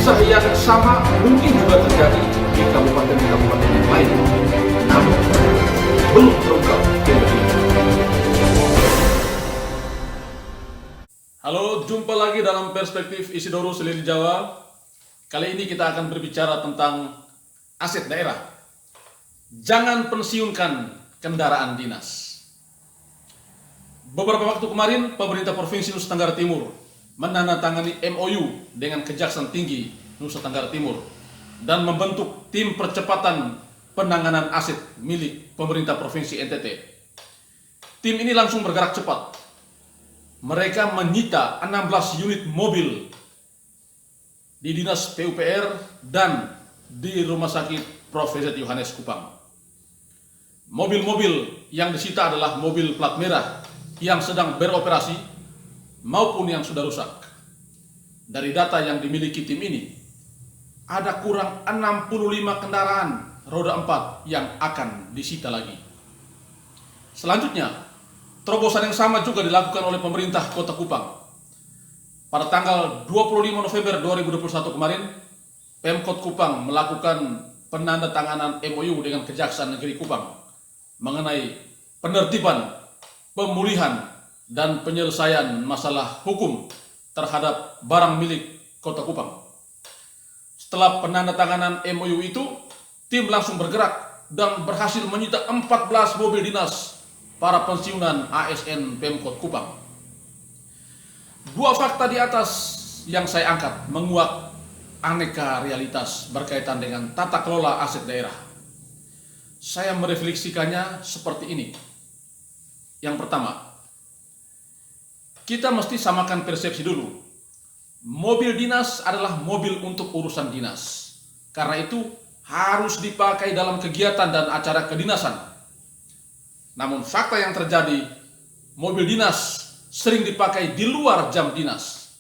Kisah yang sama mungkin juga terjadi di kabupaten-kabupaten yang lain, namun belum terungkap hingga kini. Halo, jumpa lagi dalam perspektif Isidoro Selili Jawa. Kali ini kita akan berbicara tentang aset daerah. Jangan pensiunkan kendaraan dinas. Beberapa waktu kemarin, pemerintah Provinsi Nusa Tenggara Timur menandatangani MOU dengan Kejaksaan Tinggi Nusa Tenggara Timur dan membentuk tim percepatan penanganan aset milik pemerintah Provinsi NTT. Tim ini langsung bergerak cepat. Mereka menyita 16 unit mobil di Dinas PUPR dan di Rumah Sakit Prof. VZ Yohanes Kupang. Mobil-mobil yang disita adalah mobil plat merah yang sedang beroperasi maupun yang sudah rusak. Dari data yang dimiliki tim ini, ada kurang 65 kendaraan roda 4 yang akan disita lagi. Selanjutnya, terobosan yang sama juga dilakukan oleh pemerintah Kota Kupang. Pada tanggal 25 November 2021 kemarin, Pemkot Kupang melakukan penandatanganan MOU dengan Kejaksaan Negeri Kupang mengenai penertiban, pemulihan, dan penyelesaian masalah hukum terhadap barang milik Kota Kupang. Setelah penandatanganan MOU itu, tim langsung bergerak dan berhasil menyita 14 mobil dinas para pensiunan ASN Pemkot Kupang. Dua fakta di atas yang saya angkat menguak aneka realitas berkaitan dengan tata kelola aset daerah. Saya merefleksikannya seperti ini. Yang pertama, kita mesti samakan persepsi dulu. Mobil dinas adalah mobil untuk urusan dinas. Karena itu harus dipakai dalam kegiatan dan acara kedinasan. Namun fakta yang terjadi, mobil dinas sering dipakai di luar jam dinas.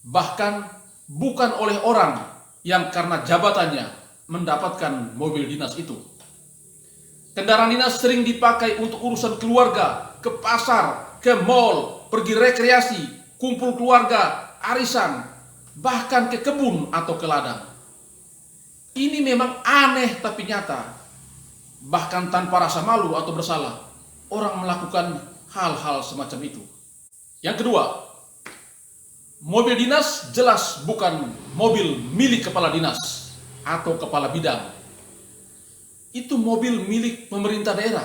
Bahkan bukan oleh orang yang karena jabatannya mendapatkan mobil dinas itu. Kendaraan dinas sering dipakai untuk urusan keluarga, ke pasar, ke mal, pergi rekreasi, kumpul keluarga, arisan, bahkan ke kebun atau ke ladang. Ini memang aneh tapi nyata. Bahkan tanpa rasa malu atau bersalah, orang melakukan hal-hal semacam itu. Yang kedua, mobil dinas jelas bukan mobil milik kepala dinas atau kepala bidang. Itu mobil milik pemerintah daerah,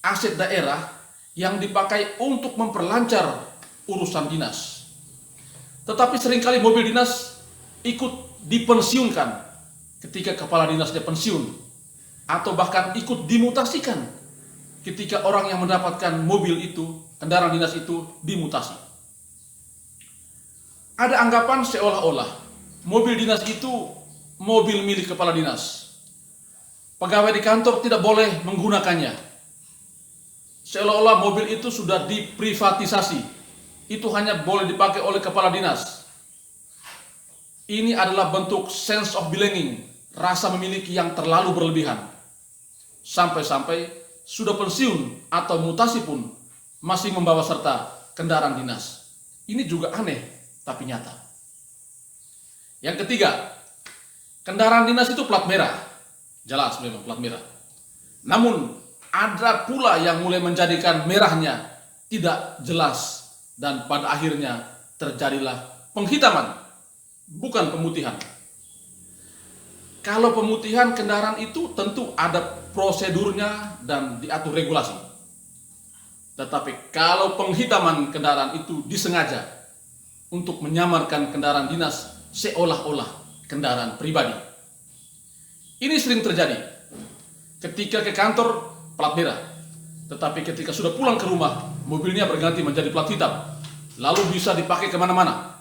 aset daerah yang dipakai untuk memperlancar urusan dinas. Tetapi seringkali mobil dinas ikut dipensiunkan ketika kepala dinasnya pensiun, atau bahkan ikut dimutasikan ketika orang yang mendapatkan mobil itu, kendaraan dinas itu dimutasi. Ada anggapan seolah-olah mobil dinas itu mobil milik kepala dinas. Pegawai di kantor tidak boleh menggunakannya. Seolah-olah mobil itu sudah diprivatisasi. Itu hanya boleh dipakai oleh kepala dinas. Ini adalah bentuk sense of belonging, rasa memiliki yang terlalu berlebihan. Sampai-sampai sudah pensiun atau mutasi pun masih membawa serta kendaraan dinas. Ini juga aneh tapi nyata. Yang ketiga, kendaraan dinas itu plat merah. Jelas memang plat merah. Namun ada pula yang mulai menjadikan merahnya tidak jelas dan pada akhirnya terjadilah penghitaman, bukan pemutihan. Kalau pemutihan kendaraan itu tentu ada prosedurnya dan diatur regulasi. Tetapi kalau penghitaman kendaraan itu disengaja untuk menyamarkan kendaraan dinas seolah-olah kendaraan pribadi. Ini sering terjadi. Ketika ke kantor plat merah, tetapi ketika sudah pulang ke rumah mobilnya berganti menjadi plat hitam, lalu bisa dipakai kemana-mana.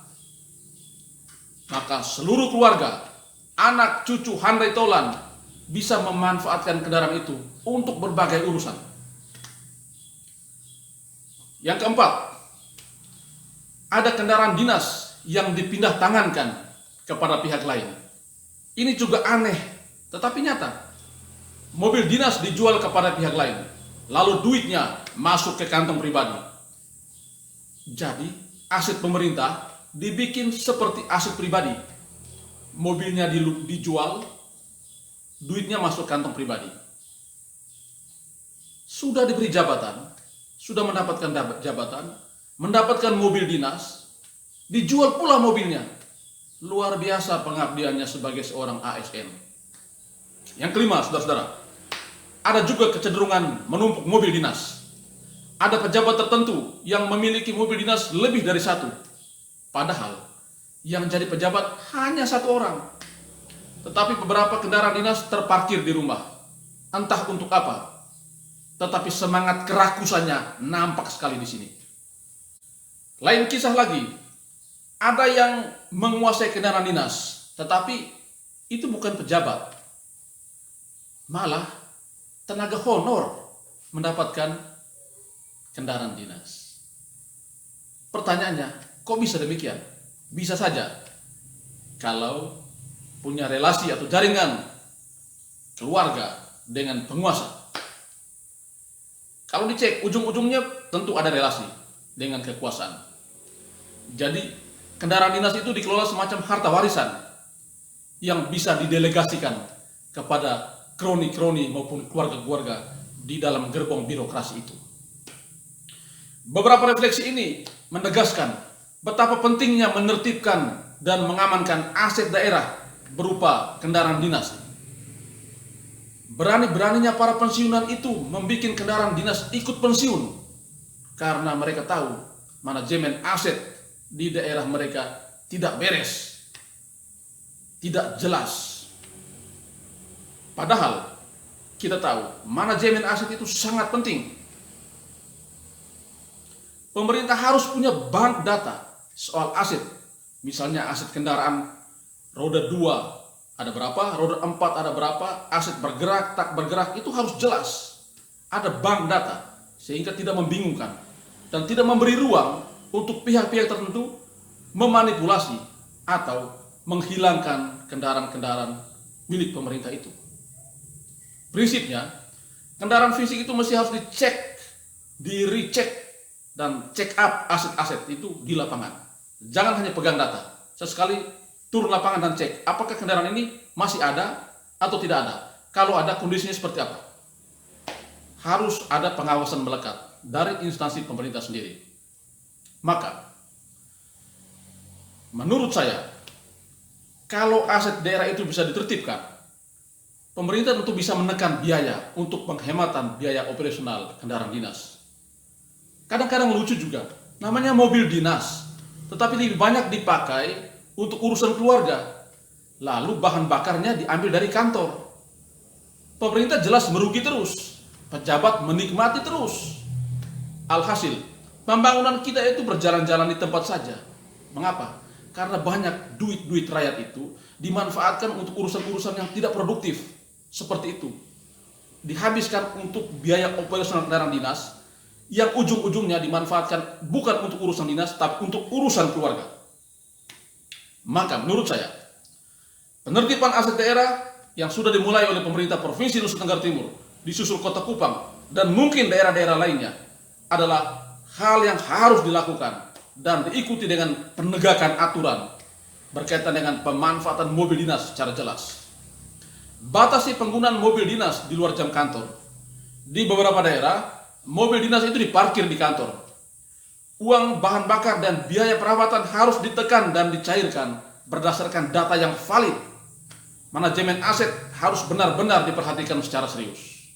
Maka seluruh keluarga, anak, cucu, handai tolan bisa memanfaatkan kendaraan itu untuk berbagai urusan. Yang keempat, ada kendaraan dinas yang dipindah tangankan kepada pihak lain. Ini juga aneh, tetapi nyata. Mobil dinas dijual kepada pihak lain, lalu duitnya masuk ke kantong pribadi. Jadi, aset pemerintah dibikin seperti aset pribadi. mobilnya dijual, duitnya masuk kantong pribadi. Sudah diberi jabatan, sudah mendapatkan jabatan, mendapatkan mobil dinas, dijual pula mobilnya. Luar biasa pengabdiannya sebagai seorang ASN. Yang kelima, saudara-saudara, ada juga kecenderungan menumpuk mobil dinas. Ada pejabat tertentu yang memiliki mobil dinas lebih dari satu. Padahal yang jadi pejabat hanya satu orang. Tetapi beberapa kendaraan dinas terparkir di rumah. Entah untuk apa. Tetapi semangat kerakusannya nampak sekali di sini. Lain kisah lagi. Ada yang menguasai kendaraan dinas, tetapi itu bukan pejabat. Malah tenaga honor mendapatkan kendaraan dinas. Pertanyaannya, kok bisa demikian? Bisa saja kalau punya relasi atau jaringan keluarga dengan penguasa. Kalau dicek ujung-ujungnya tentu ada relasi dengan kekuasaan. Jadi kendaraan dinas itu dikelola semacam harta warisan yang bisa didelegasikan kepada kroni-kroni maupun keluarga-keluarga di dalam gerbong birokrasi itu. Beberapa refleksi ini menegaskan betapa pentingnya menertibkan dan mengamankan aset daerah berupa kendaraan dinas. Berani-beraninya para pensiunan itu membuat kendaraan dinas ikut pensiun karena mereka tahu manajemen aset di daerah mereka tidak beres, tidak jelas. Padahal kita tahu manajemen aset itu sangat penting. Pemerintah harus punya bank data soal aset. Misalnya aset kendaraan roda 2 ada berapa, roda 4 ada berapa, aset bergerak, tak bergerak, itu harus jelas. Ada bank data sehingga tidak membingungkan dan tidak memberi ruang untuk pihak-pihak tertentu memanipulasi atau menghilangkan kendaraan-kendaraan milik pemerintah itu. Prinsipnya, kendaraan fisik itu mesti harus dicek, di-recheck, dan check up aset-aset itu di lapangan. Jangan hanya pegang data. Sesekali turun lapangan dan cek, apakah kendaraan ini masih ada atau tidak ada. Kalau ada, kondisinya seperti apa. Harus ada pengawasan melekat dari instansi pemerintah sendiri. Maka, menurut saya, kalau aset daerah itu bisa ditertibkan, pemerintah tentu bisa menekan biaya untuk penghematan biaya operasional kendaraan dinas. Kadang-kadang lucu juga, namanya mobil dinas, tetapi lebih banyak dipakai untuk urusan keluarga. Lalu bahan bakarnya diambil dari kantor. Pemerintah jelas merugi terus, pejabat menikmati terus. Alhasil, pembangunan kita itu berjalan-jalan di tempat saja. Mengapa? Karena banyak duit-duit rakyat itu dimanfaatkan untuk urusan-urusan yang tidak produktif. Seperti itu. Dihabiskan untuk biaya operasional kendaraan dinas yang ujung-ujungnya dimanfaatkan bukan untuk urusan dinas, tapi untuk urusan keluarga. Maka menurut saya, penertiban aset daerah yang sudah dimulai oleh pemerintah Provinsi Nusa Tenggara Timur, disusul Kota Kupang, dan mungkin daerah-daerah lainnya, adalah hal yang harus dilakukan dan diikuti dengan penegakan aturan berkaitan dengan pemanfaatan mobil dinas secara jelas. Batasi penggunaan mobil dinas di luar jam kantor. Di beberapa daerah, mobil dinas itu diparkir di kantor. Uang bahan bakar dan biaya perawatan harus ditekan dan dicairkan berdasarkan data yang valid. Manajemen aset harus benar-benar diperhatikan secara serius.